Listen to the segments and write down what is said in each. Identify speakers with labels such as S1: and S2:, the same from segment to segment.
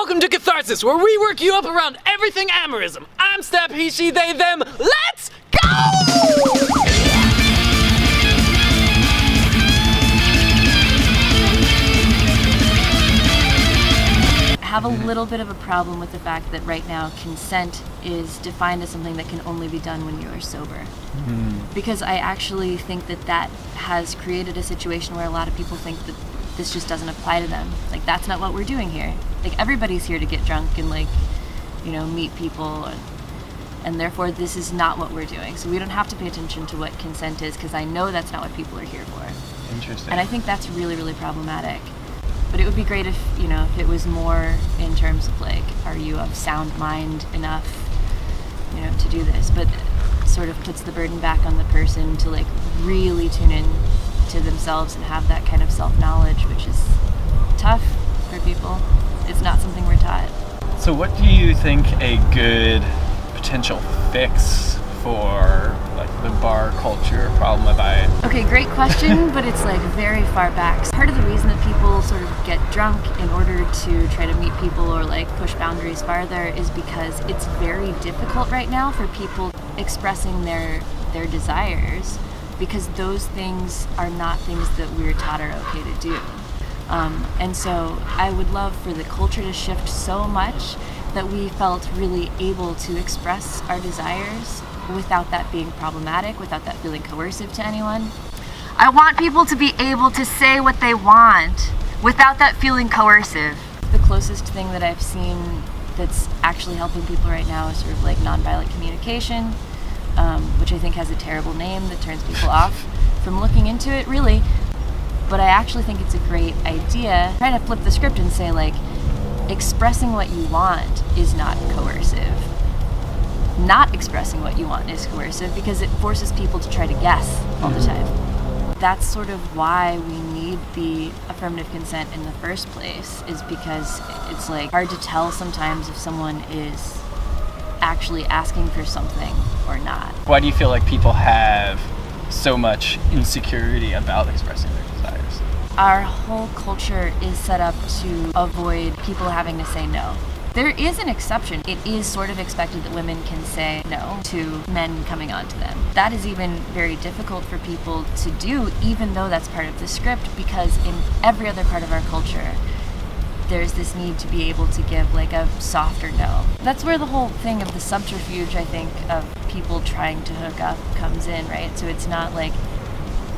S1: Welcome to Catharsis, where we work you up around everything amorism. I'm Step, he, she, they, them. Let's go!
S2: I have a little bit of a problem with the fact that right now consent is defined as something that can only be done when you are sober. Because I actually think that that has created a situation where a lot of people think that this just doesn't apply to them. Like, that's not what we're doing here. Like, everybody's here to get drunk and, like, you know, meet people, and therefore this is not what we're doing. So we don't have to pay attention to what consent is, because I know that's not what people are here for.
S3: Interesting.
S2: And I think that's really, really problematic. But it would be great if, you know, if it was more in terms of, like, are you of sound mind enough, you know, to do this? But it sort of puts the burden back on the person to, like, really tune in to themselves and have that kind of self-knowledge, which is tough for people. It's not something we're taught.
S3: So what do you think a good potential fix for, like, the bar culture problem about?
S2: Okay, great question, but it's, like, very far back. Part of the reason that people sort of get drunk in order to try to meet people or, like, push boundaries farther is because it's very difficult right now for people expressing their desires, because those things are not things that we're taught are okay to do. And so I would love for the culture to shift so much that we felt really able to express our desires without that being problematic, without that feeling coercive to anyone. I want people to be able to say what they want without that feeling coercive. The closest thing that I've seen that's actually helping people right now is sort of like nonviolent communication, which I think has a terrible name that turns people off from looking into it, really. But I actually think it's a great idea. Try to flip the script and say, like, expressing what you want is not coercive. Not expressing what you want is coercive because it forces people to try to guess all the time. That's sort of why we need the affirmative consent in the first place, is because it's, like, hard to tell sometimes if someone is actually asking for something or not.
S3: Why do you feel like people have so much insecurity about expressing their desires?
S2: Our whole culture is set up to avoid people having to say no. There is an exception. It is sort of expected that women can say no to men coming on to them. That is even very difficult for people to do, even though that's part of the script, because in every other part of our culture, there's this need to be able to give, like, a softer no. That's where the whole thing of the subterfuge, I think, of people trying to hook up comes in, right? So it's not like,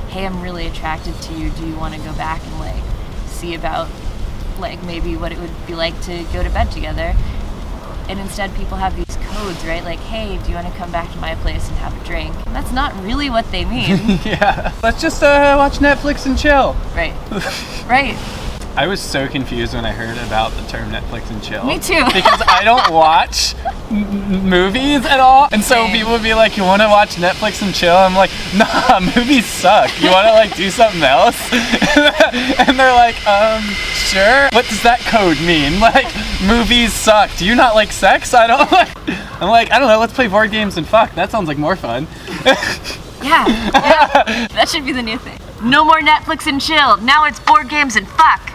S2: hey, I'm really attracted to you, do you want to go back and, like, see about, like, maybe what it would be like to go to bed together? And instead people have these codes, right? Like, hey, do you want to come back to my place and have a drink? And that's not really what they mean.
S3: Yeah. Let's just watch Netflix and chill.
S2: Right. Right.
S3: I was so confused when I heard about the term Netflix and chill.
S2: Me too.
S3: Because I don't watch movies at all. And so people would be like, you want to watch Netflix and chill? I'm like, nah, movies suck. You want to, like, do something else? And they're like, sure. What does that code mean? Like, movies suck. Do you not like sex? I don't like. I'm like, I don't know, let's play board games and fuck. That sounds like more fun.
S2: Yeah. That should be the new thing. No more Netflix and chill. Now it's board games and fuck.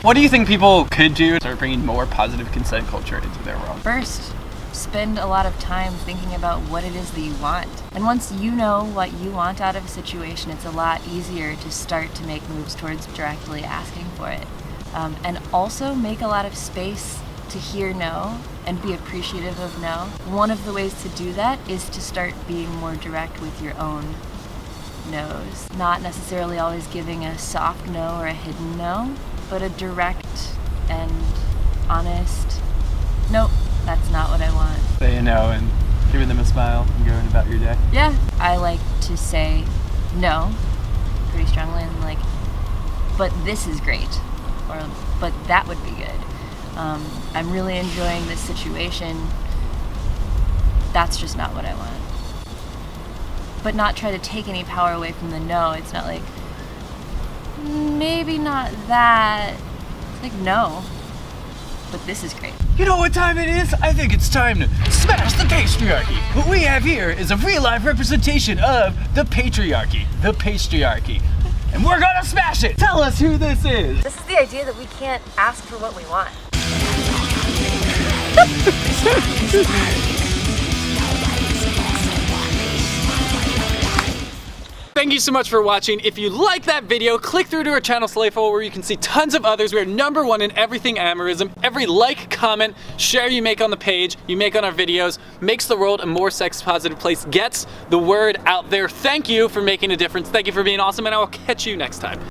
S3: What do you think people could do to start bringing more positive consent culture into their world?
S2: First, spend a lot of time thinking about what it is that you want. And once you know what you want out of a situation, it's a lot easier to start to make moves towards directly asking for it. And also make a lot of space to hear no and be appreciative of no. One of the ways to do that is to start being more direct with your own no's. Not necessarily always giving a soft no or a hidden no, but a direct and honest, nope, that's not what I want.
S3: Say no and giving them a smile and going about your day.
S2: Yeah, I like to say no pretty strongly and, like, but this is great, or but that would be good. I'm really enjoying this situation. That's just not what I want. But not try to take any power away from the no. It's not like, maybe not that. It's like, no, but this is great.
S3: You know what time it is? I think it's time to smash the patriarchy. What we have here is a real life representation of the patriarchy. The patriarchy. And we're gonna smash it! Tell us who this is!
S4: This is the idea that we can't ask for what we want.
S1: Thank you so much for watching. If you like that video, click through to our channel Slayful, where you can see tons of others. We are #1 in everything amorism. Every like, comment, share you make on the page, you make on our videos, makes the world a more sex positive place, gets the word out there. Thank you for making a difference. Thank you for being awesome, and I will catch you next time.